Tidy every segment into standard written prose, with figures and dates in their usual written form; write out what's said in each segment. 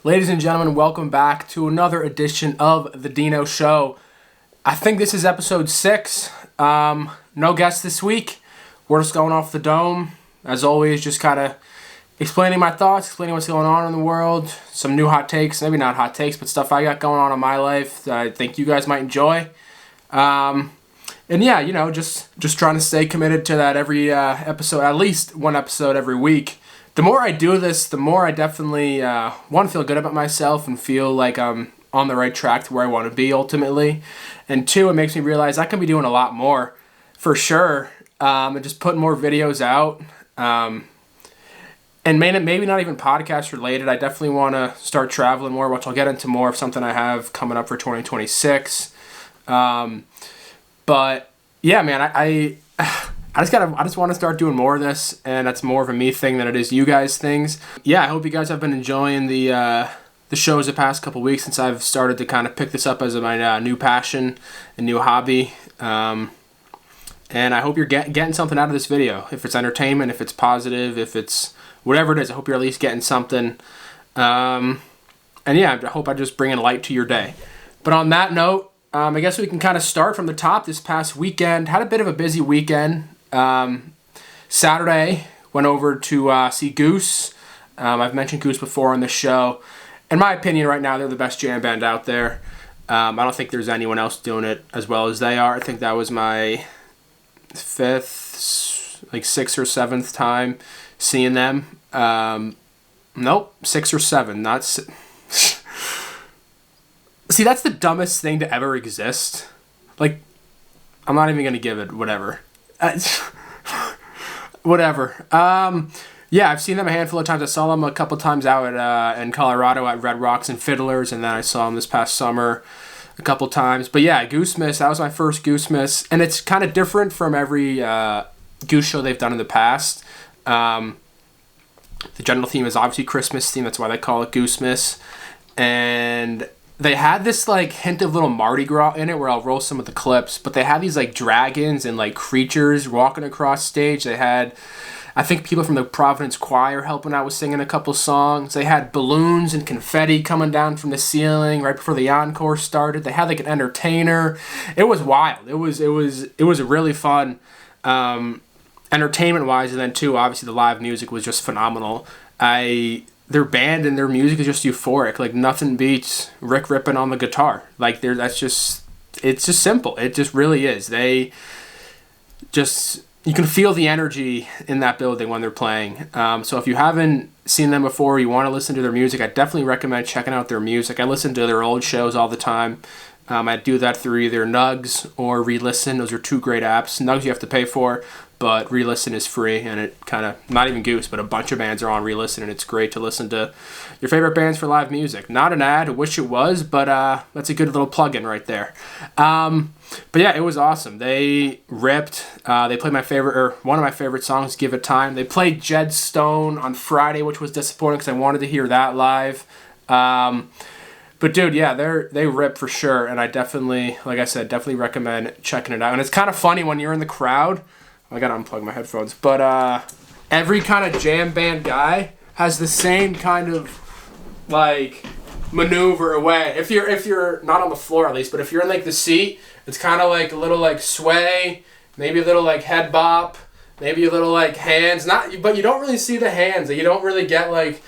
Ladies and gentlemen, welcome back to another edition of the Deano Show. I think this is episode 6. No guests this week. We're just going off the dome. As always, just kind of explaining my thoughts, explaining what's going on in the world. Some new hot takes, maybe not hot takes, but stuff I got going on in my life that I think you guys might enjoy. And yeah, just trying to stay committed to that every episode, at least one episode every week. The more I do this, the more I definitely, one, feel good about myself and feel like I'm on the right track to where I want to be ultimately. And two, it makes me realize I can be doing a lot more, for sure, and just putting more videos out. And maybe not even podcast related. I definitely want to start traveling more, which I'll get into more of something I have coming up for 2026. But yeah, man, I just want to start doing more of this, and that's more of a me thing than it is you guys things. Yeah, I hope you guys have been enjoying the shows the past couple weeks since I've started to kind of pick this up as my new passion and new hobby. And I hope you're getting something out of this video. If it's entertainment, if it's positive, if it's whatever it is, I hope you're at least getting something. And yeah, I hope I just bring in light to your day. But on that note, I guess we can kind of start from the top. This past weekend, had a bit of a busy weekend. Saturday, went over to see Goose. I've mentioned Goose before on this show. In my opinion, right now, they're the best jam band out there. I don't think there's anyone else doing it as well as they are. I think that was my 6th or 7th time seeing them. Nope, 6 or 7, not See, that's the dumbest thing to ever exist. Like, I'm not even going to give it whatever. Whatever. Yeah, I've seen them a handful of times. I saw them a couple times out in Colorado at Red Rocks and Fiddlers, and then I saw them this past summer a couple times. But yeah, Goosemas, that was my first Goosemas, and it's kind of different from every Goose show they've done in the past. The general theme is obviously Christmas theme, that's why they call it Goosemas. And they had this like hint of little Mardi Gras in it, where I'll roll some of the clips, but they had these like dragons and like creatures walking across stage. They had, I think, people from the Providence Choir helping out with singing a couple songs. They had balloons and confetti coming down from the ceiling right before the encore started. They had like an entertainer. It was wild. It was really fun, entertainment wise, and then too, obviously the live music was just phenomenal. Their band and their music is just euphoric. Like, nothing beats Rick ripping on the guitar. Like, it's just simple. It just really is. You can feel the energy in that building when they're playing. So if you haven't seen them before, you want to listen to their music, I definitely recommend checking out their music. I listen to their old shows all the time. I do that through either Nugs or Re-Listen. Those are two great apps. Nugs you have to pay for, but Re-Listen is free, and it kind of, not even Goose, but a bunch of bands are on Re-Listen, and it's great to listen to your favorite bands for live music. Not an ad, I wish it was, but that's a good little plug-in right there. But yeah, it was awesome. They ripped. They played one of my favorite songs, Give It Time. They played Jed Stone on Friday, which was disappointing because I wanted to hear that live. But dude, yeah, they rip for sure, and I definitely, like I said, definitely recommend checking it out. And it's kind of funny when you're in the crowd. I gotta unplug my headphones. But every kind of jam band guy has the same kind of like maneuver away. If you're not on the floor at least, but if you're in like the seat, it's kind of like a little like sway, maybe a little like head bop, maybe a little like hands. But you don't really see the hands. You don't really get like.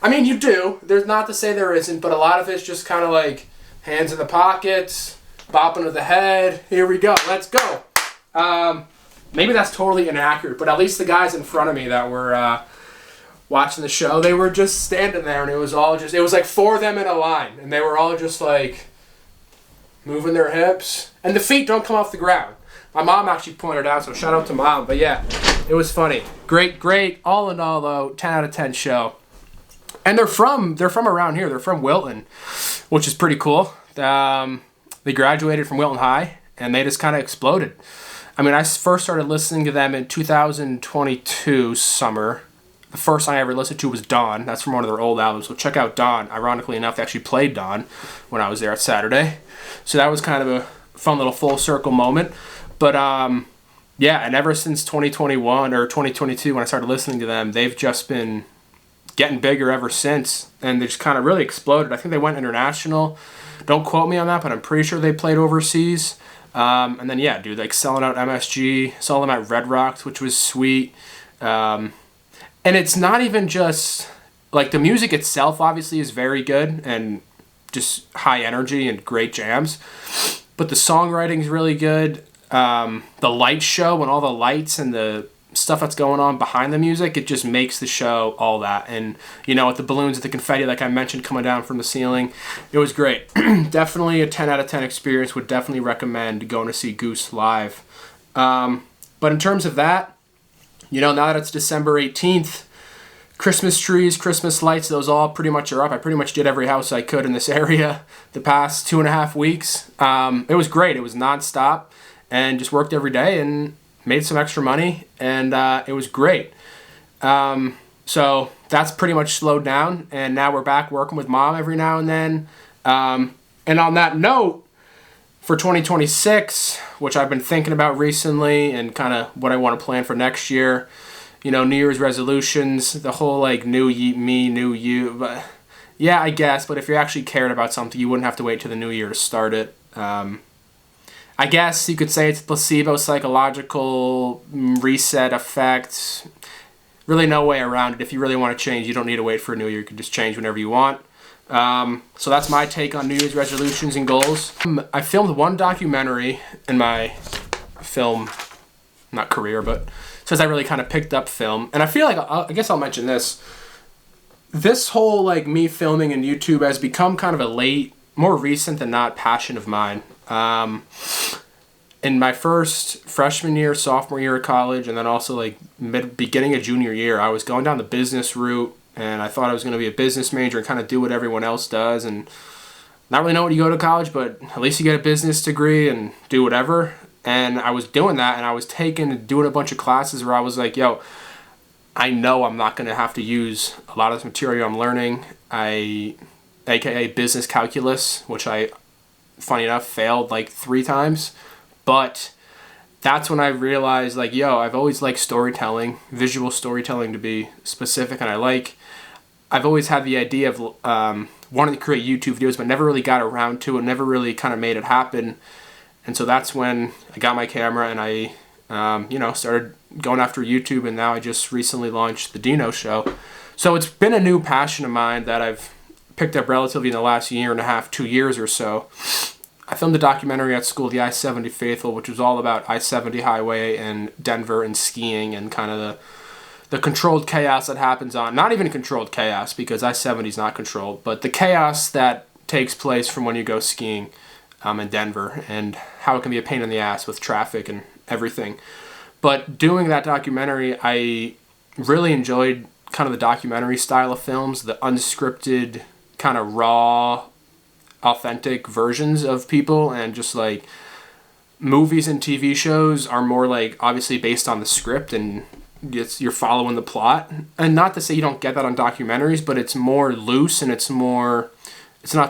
I mean, you do. There's not to say there isn't, but a lot of it's just kind of like hands in the pockets, bopping to the head. Here we go. Let's go. Maybe that's totally inaccurate, but at least the guys in front of me that were watching the show, they were just standing there, and it was like 4 of them in a line, and they were all just like moving their hips, and the feet don't come off the ground. My mom actually pointed out, so shout out to Mom. But yeah, it was funny. Great. All in all, though, 10 out of 10 show. And they're from around here. They're from Wilton, which is pretty cool. They graduated from Wilton High, and they just kind of exploded. I mean, I first started listening to them in 2022 summer. The first song I ever listened to was Dawn. That's from one of their old albums, so check out Dawn. Ironically enough, they actually played Dawn when I was there at Saturday. So that was kind of a fun little full circle moment. But yeah, and ever since 2021 or 2022 when I started listening to them, they've just been getting bigger ever since, and they just kind of really exploded. I think they went international. Don't quote me on that, but I'm pretty sure they played overseas. And then yeah, dude, like selling out MSG, saw them at Red Rocks, which was sweet. And it's not even just like the music itself obviously is very good and just high energy and great jams, but the songwriting is really good. The light show and all the lights and the stuff that's going on behind the music, it just makes the show all that. And you know, with the balloons, with the confetti, like I mentioned, coming down from the ceiling, it was great. Definitely a 10 out of 10 experience. Would definitely recommend going to see Goose live. But in terms of that, you know, now that it's December 18th, Christmas trees, Christmas lights, those all pretty much are up. I pretty much did every house I could in this area the past 2.5 weeks. It was great. It was nonstop and just worked every day and made some extra money, and it was great. So that's pretty much slowed down, and now we're back working with Mom every now and then. And on that note, for 2026, which I've been thinking about recently and kind of what I want to plan for next year, you know, New Year's resolutions, the whole like new me, new you. But yeah, I guess, but if you actually cared about something, you wouldn't have to wait till the new year to start it. I guess you could say it's a placebo psychological reset effect. Really no way around it. If you really want to change, you don't need to wait for a new year. You can just change whenever you want. So that's my take on New Year's resolutions and goals. I filmed one documentary in my film, not career, but since I really kind of picked up film. And I feel like, I guess I'll mention this. This whole like me filming and YouTube has become kind of a late, more recent than not passion of mine. In my first freshman year, sophomore year of college, and then also like beginning of junior year, I was going down the business route, and I thought I was going to be a business major and kind of do what everyone else does, and not really know when you go to college, but at least you get a business degree and do whatever. And I was doing that, and I was doing a bunch of classes where I was like, yo, I know I'm not going to have to use a lot of this material I'm learning. AKA business calculus, which I, funny enough, failed like 3 times. But that's when I realized, like, yo, I've always liked storytelling, visual storytelling to be specific, and I've always had the idea of wanting to create YouTube videos, but never really got around to it, never really kind of made it happen. And so that's when I got my camera and I, started going after YouTube, and now I just recently launched the Deano Show. So it's been a new passion of mine that I've picked up relatively in the last 1.5 2 years or so. I filmed a documentary at school, the I-70 Faithful, which was all about I-70 highway and Denver and skiing and kind of the controlled chaos that happens on, not even controlled chaos because I-70 is not controlled, but the chaos that takes place from when you go skiing in Denver and how it can be a pain in the ass with traffic and everything. But doing that documentary, I really enjoyed kind of the documentary style of films, the unscripted, kind of raw, authentic versions of people, and just like movies and TV shows are more like obviously based on the script and you're following the plot. And not to say you don't get that on documentaries, but it's more loose and it's not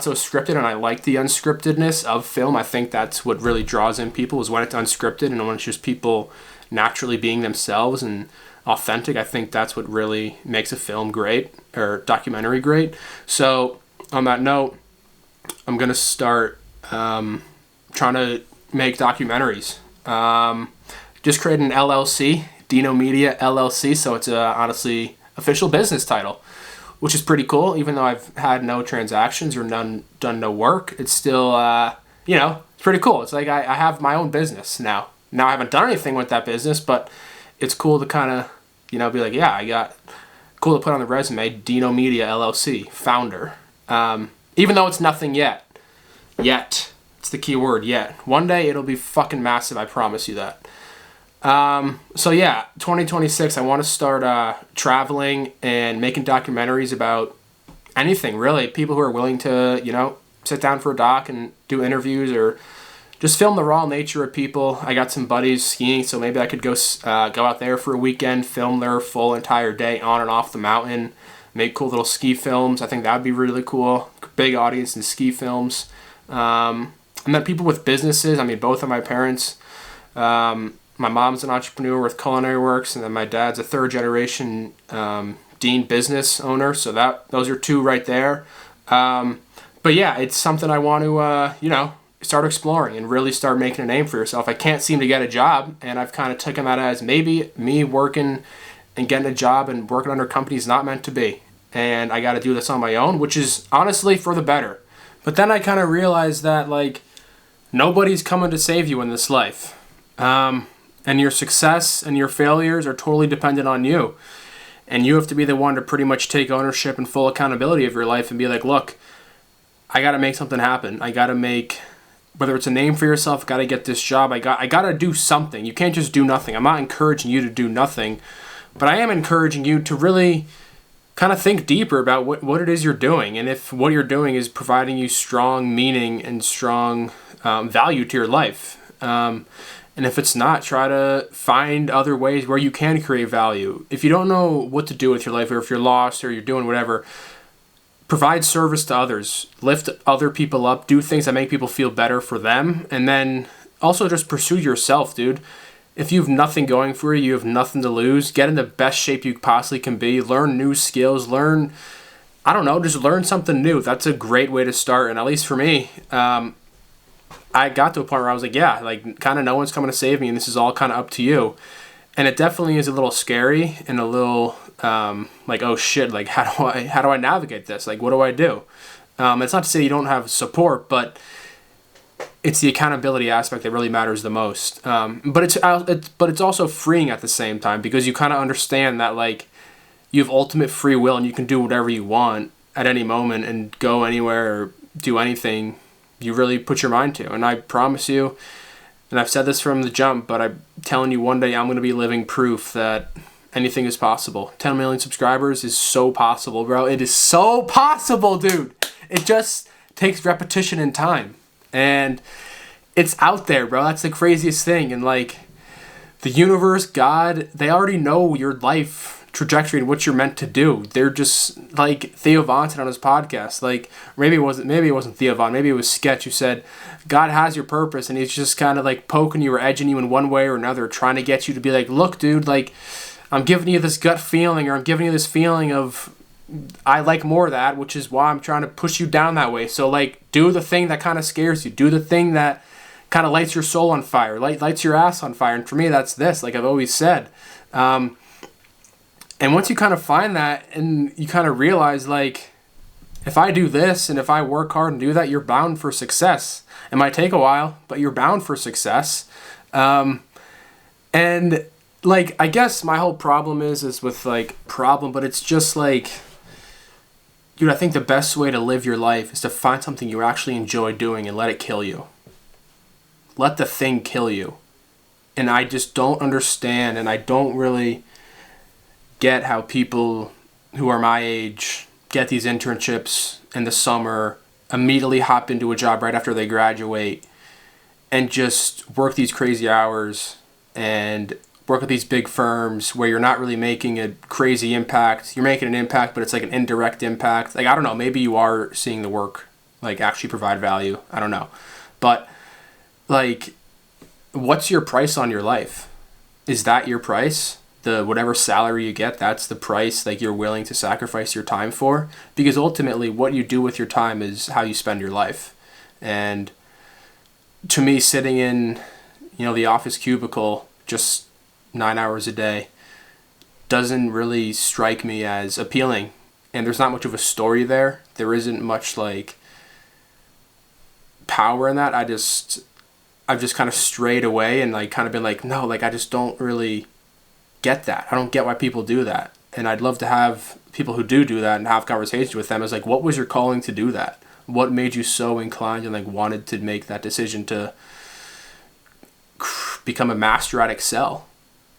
so scripted, and I like the unscriptedness of film. I think that's what really draws in people, is when it's unscripted and when it's just people naturally being themselves and authentic. I think that's what really makes a film great, or documentary great. So on that note, I'm going to start trying to make documentaries. Just created an LLC, Deano Media LLC, so it's honestly official business title, which is pretty cool. Even though I've had no transactions or done no work, it's still, it's pretty cool. It's like I have my own business now. Now I haven't done anything with that business, but it's cool to kind of, be like, yeah, cool to put on the resume, Deano Media LLC, founder. Even though it's nothing yet. Yet. It's the key word, yet. One day it'll be fucking massive, I promise you that. So yeah, 2026, I want to start traveling and making documentaries about anything, really. People who are willing to, sit down for a doc and do interviews or just film the raw nature of people. I got some buddies skiing, so maybe I could go out there for a weekend, film their full entire day on and off the mountain, make cool little ski films. I think that would be really cool. Big audience in ski films. And then people with businesses. I mean, both of my parents. My mom's an entrepreneur with Culinary Works, and then my dad's a third generation Dean business owner. So those are 2 right there. But yeah, it's something I want to, start exploring and really start making a name for yourself. I can't seem to get a job, and I've kind of taken that as maybe me working and getting a job and working under companies not meant to be. And I got to do this on my own, which is honestly for the better. But then I kind of realized that, like, nobody's coming to save you in this life. And your success and your failures are totally dependent on you. And you have to be the one to pretty much take ownership and full accountability of your life and be like, look, I got to make something happen. I got to make, whether it's a name for yourself, got to get this job. I got to do something. You can't just do nothing. I'm not encouraging you to do nothing, but I am encouraging you to really kind of think deeper about what it is you're doing, and if what you're doing is providing you strong meaning and strong value to your life. And if it's not, try to find other ways where you can create value. If you don't know what to do with your life, or if you're lost or you're doing whatever, provide service to others, lift other people up, do things that make people feel better for them, and then also just pursue yourself, dude. If you have nothing going for you, you have nothing to lose, get in the best shape you possibly can be, learn new skills, just learn something new. That's a great way to start, and at least for me, I got to a point where I was like, yeah, like, kind of no one's coming to save me, and this is all kind of up to you. And it definitely is a little scary and a little like, oh shit, like, how do I navigate this? Like, what do I do? It's not to say you don't have support, but it's the accountability aspect that really matters the most. But it's also freeing at the same time, because you kind of understand that, like, you have ultimate free will and you can do whatever you want at any moment and go anywhere or do anything you really put your mind to. And I promise you, and I've said this from the jump, but I'm telling you, one day I'm going to be living proof that anything is possible. 10 million subscribers is so possible, bro. It is so possible, dude. It just takes repetition and time. And it's out there, bro. That's the craziest thing. And, like, the universe, God, they already know your life trajectory and what you're meant to do. They're just, like, Theo Von said on his podcast, like, maybe it wasn't Theo Von, maybe it was Sketch, who said God has your purpose, and he's just kind of like poking you or edging you in one way or another, trying to get you to be like, look, dude, like, I'm giving you this gut feeling, or I'm giving you this feeling of I like more of that, which is why I'm trying to push you down that way. So, like, do the thing that kind of scares you. Do the thing that kind of lights your soul on fire, lights your ass on fire. And for me, that's this, like I've always said. And once you kind of find that and you kind of realize, like, if I do this and if I work hard and do that, you're bound for success. It might take a while, but you're bound for success. And, like, I guess my whole problem is with, like, but it's just like, dude, I think the best way to live your life is to find something you actually enjoy doing and let it kill you. Let the thing kill you. And I just don't understand, and I don't really get how people who are my age get these internships in the summer, immediately hop into a job right after they graduate, and just work these crazy hours and work with these big firms where you're not really making a crazy impact. You're making an impact, but it's like an indirect impact. Like, I don't know, maybe you are seeing the work, like, actually provide value. I don't know. But, like, what's your price on your life? Is that your price? The whatever salary you get, that's the price, like, you're willing to sacrifice your time for? Because ultimately what you do with your time is how you spend your life. And to me, sitting in, the office cubicle just 9 hours a day doesn't really strike me as appealing. And there's not much of a story there. There isn't much, like, power in that. I've just kind of strayed away and, like, kind of been like, no, like, I just don't really get that. I don't get why people do that. And I'd love to have people who do that and have conversations with them. It's like, what was your calling to do that? What made you so inclined and, like, wanted to make that decision to become a master at Excel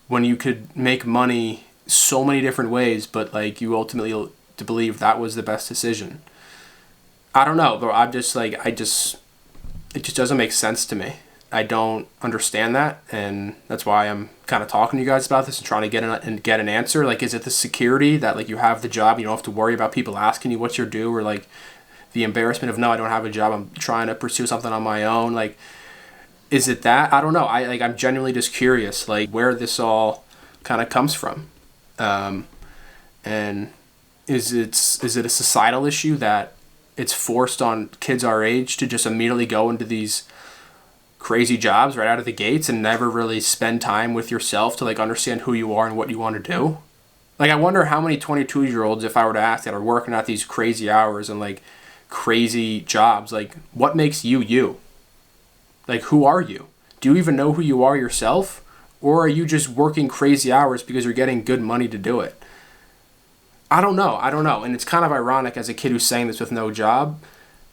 when you could make money so many different ways, but, like, you ultimately to believe that was the best decision? I don't know, but I'm just like, it just doesn't make sense to me. I don't understand that, and that's why I'm kind of talking to you guys about this and trying to get an answer. Like, is it the security that, like, you have the job, you don't have to worry about people asking you what's your due, or, like, the embarrassment of, no, I don't have a job, I'm trying to pursue something on my own? Like, is it that? I don't know. I'm genuinely just curious, like, where this all kind of comes from. And is it a societal issue that it's forced on kids our age to just immediately go into these crazy jobs right out of the gates and never really spend time with yourself to like understand who you are and what you want to do? Like, I wonder how many 22-year-olds, if I were to ask, that are working at these crazy hours and like crazy jobs, like, what makes you you? Like, who are you? Do you even know who you are yourself? Or are you just working crazy hours because you're getting good money to do it? I don't know. And it's kind of ironic as a kid who's saying this with no job,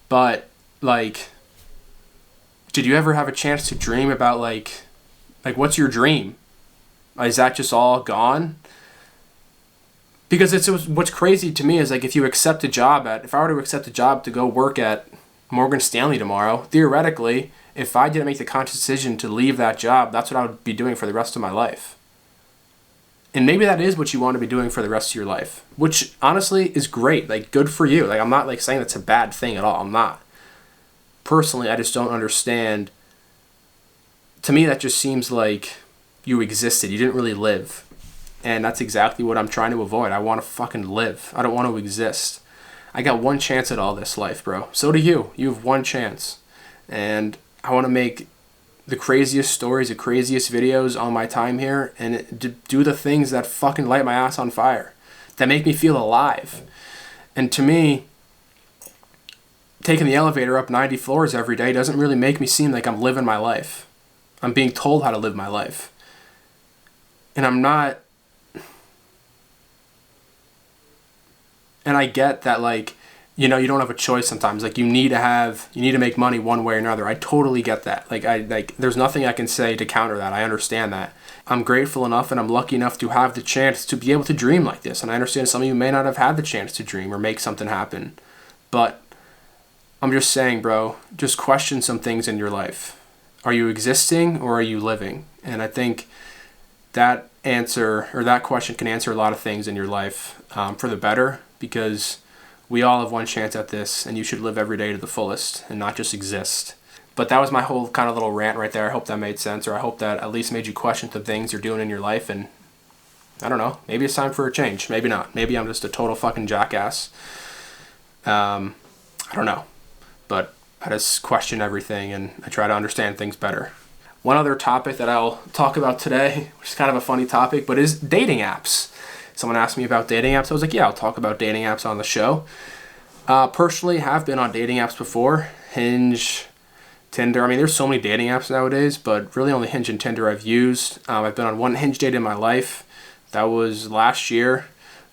but like, did you ever have a chance to dream about like what's your dream? Is that just all gone? Because what's crazy to me is like, if I were to accept a job to go work at Morgan Stanley tomorrow, theoretically, if I didn't make the conscious decision to leave that job, that's what I would be doing for the rest of my life. And maybe that is what you want to be doing for the rest of your life, which honestly is great. Like, good for you. Like, I'm not like saying that's a bad thing at all. I'm not. Personally, I just don't understand. To me, that just seems like you existed. You didn't really live. And that's exactly what I'm trying to avoid. I want to fucking live. I don't want to exist. I got one chance at all this life, bro. So do you. You have one chance. And I want to make the craziest stories, the craziest videos on my time here, and do the things that fucking light my ass on fire, that make me feel alive. And to me, taking the elevator up 90 floors every day doesn't really make me seem like I'm living my life. I'm being told how to live my life. And I'm not. And I get that, like, you know, you don't have a choice sometimes. Like, you need to make money one way or another. I totally get that. Like, there's nothing I can say to counter that. I understand that. I'm grateful enough and I'm lucky enough to have the chance to be able to dream like this. And I understand some of you may not have had the chance to dream or make something happen. But I'm just saying, bro, just question some things in your life. Are you existing or are you living? And I think that answer, or that question, can answer a lot of things in your life for the better, because we all have one chance at this, and you should live every day to the fullest and not just exist. But that was my whole kind of little rant right there. I hope that made sense, or I hope that at least made you question the things you're doing in your life. And I don't know, maybe it's time for a change. Maybe not. Maybe I'm just a total fucking jackass. I don't know. But I just question everything and I try to understand things better. One other topic that I'll talk about today, which is kind of a funny topic, but is dating apps. Someone asked me about dating apps. I was like, yeah, I'll talk about dating apps on the show. Personally, have been on dating apps before. Hinge, Tinder. I mean, there's so many dating apps nowadays, but really only Hinge and Tinder I've used. I've been on one Hinge date in my life. That was last year.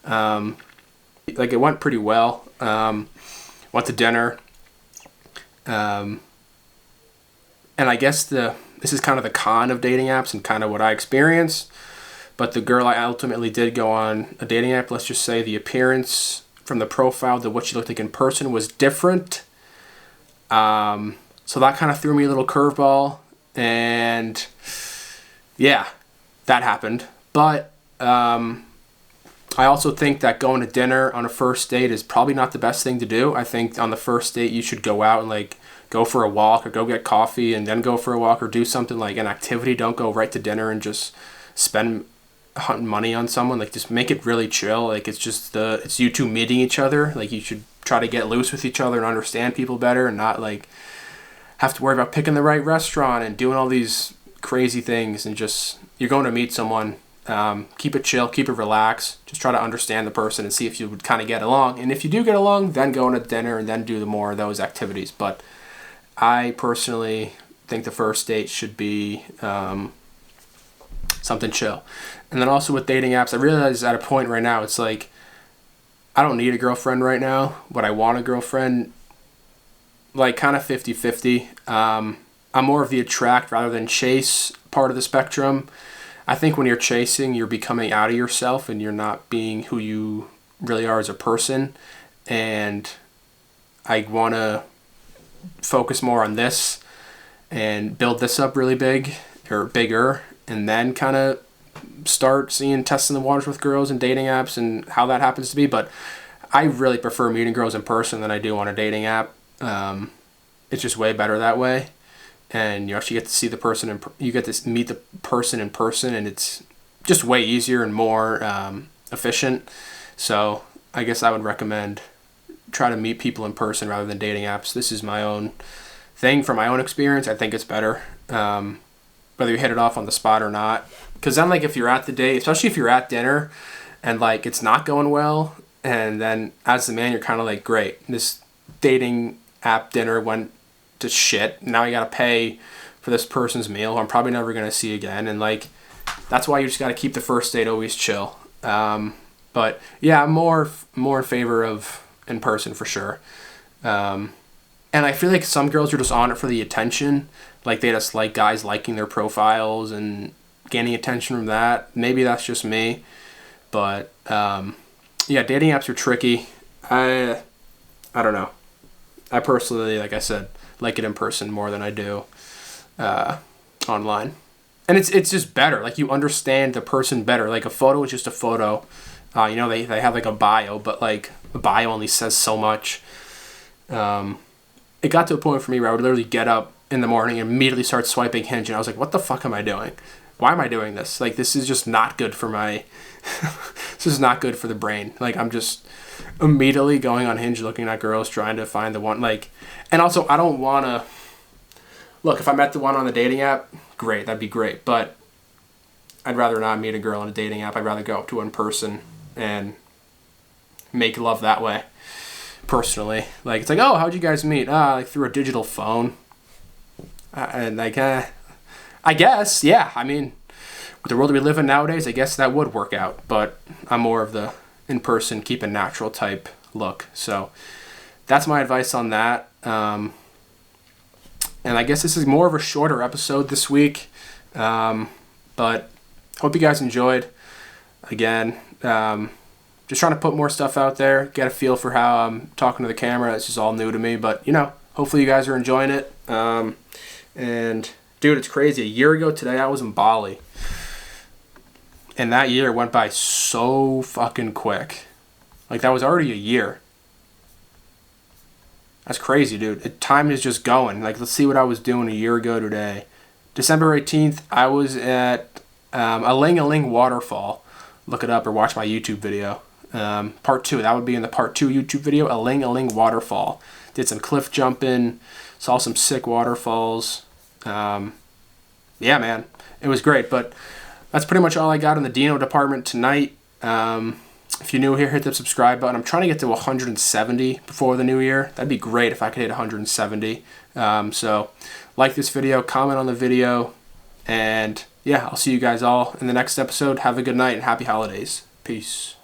It went pretty well. Went to dinner. And I guess this is kind of the con of dating apps and kind of what I experienced. But the girl I ultimately did go on a dating app, let's just say the appearance from the profile to what she looked like in person was different. So that kind of threw me a little curveball. And yeah, that happened. But I also think that going to dinner on a first date is probably not the best thing to do. I think on the first date you should go out and like go for a walk or go get coffee and then go for a walk or do something like an activity. Don't go right to dinner and just spend money on someone. Like, just make it really chill. Like, it's you two meeting each other. Like, you should try to get loose with each other and understand people better and not like have to worry about picking the right restaurant and doing all these crazy things. And just, you're going to meet someone. Keep it chill, keep it relaxed. Just try to understand the person and see if you would kind of get along. And if you do get along, then go on a dinner and then do the more of those activities. But I personally think the first date should be something chill. And then also with dating apps, I realize at a point right now, it's like, I don't need a girlfriend right now, but I want a girlfriend, like kind of 50-50. I'm more of the attract rather than chase part of the spectrum. I think when you're chasing, you're becoming out of yourself and you're not being who you really are as a person. And I want to focus more on this and build this up really big or bigger, and then kind of start testing the waters with girls and dating apps and how that happens to be. But I really prefer meeting girls in person than I do on a dating app. It's just way better that way. And you actually get to see the person and you get to meet the person in person, and it's just way easier and more efficient So I guess I would recommend try to meet people in person rather than dating apps. This is my own thing from my own experience. I think it's better, whether you hit it off on the spot or not. Because then, like, if you're at the date, especially if you're at dinner and, like, it's not going well, and then as the man, you're kind of like, great, this dating app dinner went to shit. Now you got to pay for this person's meal who I'm probably never going to see again. And, like, that's why you just got to keep the first date always chill. But, yeah, I'm more in favor of in person for sure. And I feel like some girls are just on it for the attention. Like, they just like guys liking their profiles and gaining attention from that. Maybe that's just me. But, yeah, dating apps are tricky. I don't know. I personally, like I said, like it in person more than I do online. And it's just better. Like, you understand the person better. Like, a photo is just a photo. They have, like, a bio, but, like, the bio only says so much. It got to a point for me where I would literally get up in the morning and immediately start swiping Hinge, and I was like, what the fuck am I doing? Why am I doing this? Like, this is just not good for my... this is not good for the brain. Like, I'm just immediately going on Hinge looking at girls, trying to find the one, like... And also, I don't want to... Look, if I met the one on the dating app, great, that'd be great, but I'd rather not meet a girl on a dating app. I'd rather go up to her in person and make love that way, personally. Like, it's like, oh, how'd you guys meet? Like, through a digital phone. And, like, I guess, yeah, I mean, with the world we live in nowadays, I guess that would work out, but I'm more of the in-person, keep it natural type look. So that's my advice on that. And I guess this is more of a shorter episode this week, but hope you guys enjoyed. Again, just trying to put more stuff out there, get a feel for how I'm talking to the camera. It's just all new to me, but, hopefully you guys are enjoying it. And, dude, it's crazy. A year ago today, I was in Bali. And that year went by so fucking quick. Like, that was already a year. That's crazy, dude. Time is just going. Like, let's see what I was doing a year ago today. December 18th, I was at a Ling waterfall. Look it up or watch my YouTube video. Part 2. That would be in the part 2 YouTube video. A Ling waterfall. Did some cliff jumping. Saw some sick waterfalls. Yeah, man. It was great. But that's pretty much all I got in the Deano department tonight. If you're new here, hit the subscribe button. I'm trying to get to 170 before the new year. That'd be great if I could hit 170. So like this video, comment on the video, and yeah, I'll see you guys all in the next episode. Have a good night and happy holidays. Peace.